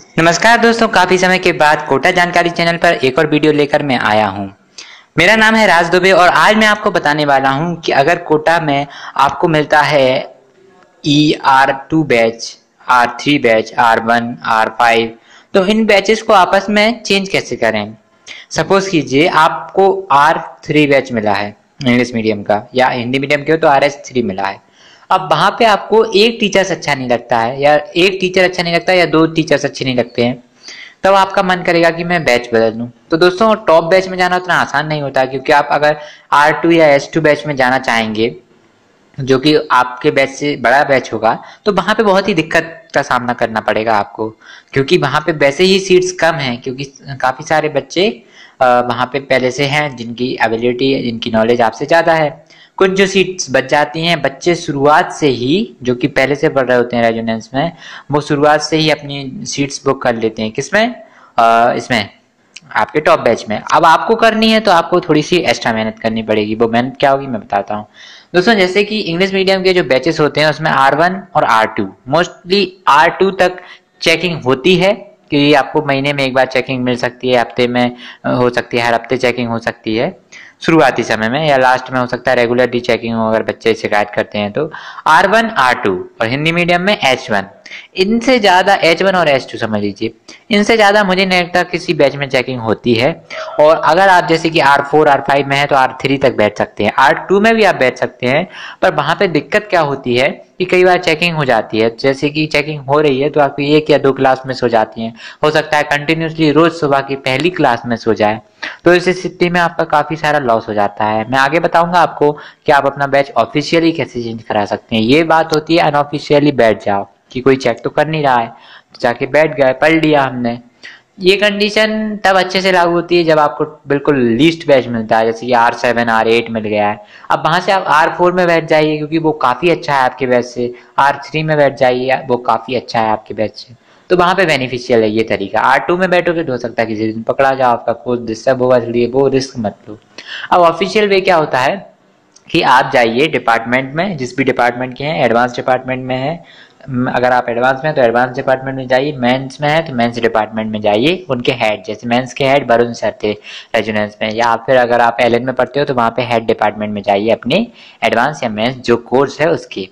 नमस्कार दोस्तों, काफी समय के बाद कोटा जानकारी चैनल पर एक और वीडियो लेकर मैं आया हूं। मेरा नाम है राज दुबे और आज मैं आपको बताने वाला हूं कि अगर कोटा में आपको मिलता है ER2 batch, R3 batch, R1, R5, तो इन बैचेस को आपस में चेंज कैसे करें। सपोज कीजिए आपको R3 बैच मिला है इंग्लिश मीडियम का, या हिंदी मीडियम के हो तो RS3 मिला है। अब वहां पे आपको एक टीचर्स अच्छा नहीं लगता है, या एक टीचर अच्छा नहीं लगता है, या दो टीचर्स अच्छे नहीं लगते हैं, तब आपका मन करेगा कि मैं बैच बदल दूं। तो दोस्तों, टॉप बैच में जाना उतना आसान नहीं होता, क्योंकि आप अगर R2 या S2 बैच में जाना चाहेंगे, जो कि आपके बैच से बड़ा बैच होगा, तो वहां पे बहुत ही दिक्कत का सामना करना पड़ेगा आपको, क्योंकि वहां पे वैसे ही सीट्स कम हैं, क्योंकि काफी सारे बच्चे वहां पे पहले से हैं जिनकी एबिलिटी, जिनकी नॉलेज आपसे ज्यादा है। कुछ जो सीट्स बच जाती हैं, बच्चे शुरुआत से ही जो कि पहले से पढ़ रहे होते हैं रेजोनेंस में, वो शुरुआत से ही अपनी सीट्स बुक कर लेते हैं। किसमें? इसमें, आपके टॉप बैच में। अब आपको करनी है तो आपको थोड़ी सी एक्स्ट्रा मेहनत करनी पड़ेगी। वो मेहनत क्या होगी मैं बताता हूँ दोस्तों। जैसे कि इंग्लिश मीडियम के जो बैचेस होते हैं उसमें R1 और R2, मोस्टली R2 तक चेकिंग होती है, कि आपको महीने में एक बार चेकिंग मिल सकती है, हफ्ते में हो सकती है, हर हफ्ते चेकिंग हो सकती है शुरुआती समय में, या लास्ट में हो सकता है रेगुलरली चेकिंग हो अगर बच्चे शिकायत करते हैं तो। R1 R2 और हिंदी मीडियम में H1, इनसे ज्यादा H1 और H2 समझ लीजिए, इनसे ज्यादा मुझे नहीं लगता किसी बैच में चेकिंग होती है। और अगर आप जैसे कि R4 R5 में है तो R3 तक बैठ सकते हैं, R2 में भी आप बैठ सकते हैं। पर वहां पे दिक्कत क्या होती है कि कई बार चेकिंग हो जाती है, जैसे कि चेकिंग हो रही है तो आपकी एक या दो क्लास मिस हो जाती है, हो सकता है कंटिन्यूसली रोज सुबह की पहली क्लास मिस हो जाए, तो इस स्थिति में आपका काफी सारा लॉस हो जाता है। मैं आगे बताऊंगा आपको कि आप अपना बैच ऑफिशियली कैसे चेंज करा सकते हैं। ये बात होती है अनऑफिशियली बैठ जाओ, कि कोई चेक तो कर नहीं रहा है, तो जाके बैठ गए, पढ़ लिया हमने। ये कंडीशन तब अच्छे से लागू होती है जब आपको बिल्कुल लीस्ट बैच मिलता है, जैसे कि R7 R8 मिल गया है। अब वहां से आप R4 में बैठ जाइए, क्योंकि वो काफी अच्छा है आपके बैच से। R3 में बैठ जाइए, वो काफी अच्छा है आपके बैच से। तो वहां पे बेनिफिशियल है ये तरीका। R2 में बैठोगे तो हो सकता है किसी दिन पकड़ा जाओ, आपका कोर्स डिस्टर्ब होगा, इसलिए वो रिस्क मत लो। अब ऑफिशियल वे क्या होता है कि आप जाइए डिपार्टमेंट में, जिस भी डिपार्टमेंट के हैं, एडवांस डिपार्टमेंट में है, अगर आप एडवांस में हैं तो एडवांस डिपार्टमेंट में जाइए, मेंस में है तो मेंस डिपार्टमेंट में जाइए। उनके हेड, जैसे मेंस के हेड वरुण सर थे रेजोनेंस में, या फिर अगर आप LN में पढ़ते हो तो वहाँ पे हेड डिपार्टमेंट में जाइए अपने एडवांस या मेंस जो कोर्स है उसकी।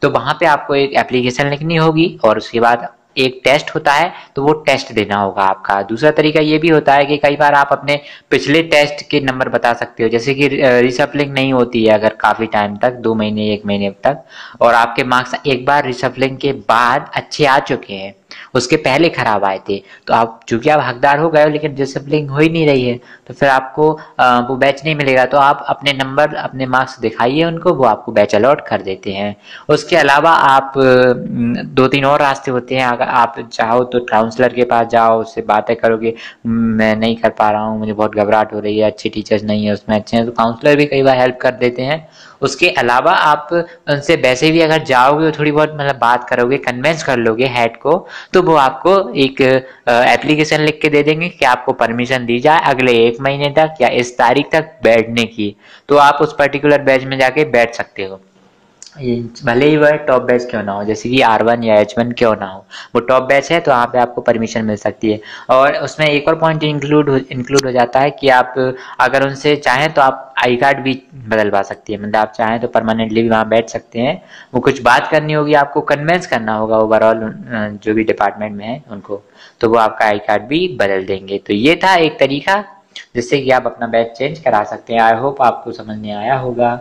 तो वहाँ पे आपको एक एप्लीकेशन लिखनी होगी और उसके बाद एक टेस्ट होता है, तो वो टेस्ट देना होगा आपका। दूसरा तरीका ये भी होता है कि कई बार आप अपने पिछले टेस्ट के नंबर बता सकते हो, जैसे कि रिसफलिंग नहीं होती है अगर काफी टाइम तक, 2 महीने 1 महीने तक, और आपके मार्क्स एक बार रिसफलिंग के बाद अच्छे आ चुके हैं, उसके पहले खराब आए थे, तो आप चूंकि आप हकदार हो गए हो लेकिन रिसफलिंग हो ही नहीं रही है, तो फिर आपको वो बैच नहीं मिलेगा। तो आप अपने नंबर, अपने मार्क्स दिखाइए उनको, वो आपको बैच अलॉट कर देते हैं। उसके अलावा आप 2-3 और रास्ते होते हैं। अगर आप चाहो तो काउंसलर के पास जाओ, उससे बातें करोगे, मैं नहीं कर पा रहा हूँ, मुझे बहुत घबराहट हो रही है, अच्छे टीचर्स नहीं है उसमें, अच्छे हैं, तो काउंसलर भी कई बार हेल्प कर देते हैं। उसके अलावा आप उनसे वैसे भी अगर जाओगे तो थोड़ी बहुत मतलब बात करोगे, कन्विंस कर लोगे हेड को, तो वो आपको एक एप्लीकेशन लिख के दे देंगे कि आपको परमिशन दी जाए अगले 1 महीने तक या इस तारीख तक बैठने की, तो आप उस पर्टिकुलर बैच में जाके बैठ सकते हो। भले ही वह टॉप बैच क्यों ना हो, जैसे कि R1 या H1 क्यों ना हो, वो टॉप बैच है तो वहाँ पे आपको परमिशन मिल सकती है। और उसमें एक और पॉइंट इंक्लूड हो जाता है कि आप अगर उनसे चाहें तो आप आई कार्ड भी बदलवा सकती है, मतलब आप चाहें तो परमानेंटली भी वहाँ बैठ सकते हैं। वो कुछ बात करनी होगी, आपको कन्विंस करना होगा ओवरऑल जो भी डिपार्टमेंट में है उनको, तो वो आपका आई कार्ड भी बदल देंगे। तो ये था एक तरीका जिससे कि आप अपना बैच चेंज करा सकते हैं। आई होप आपको समझ में आया होगा।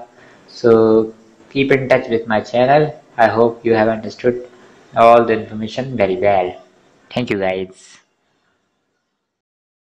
सो keep in touch with my channel. I hope you have understood all the information very well. Thank you guys.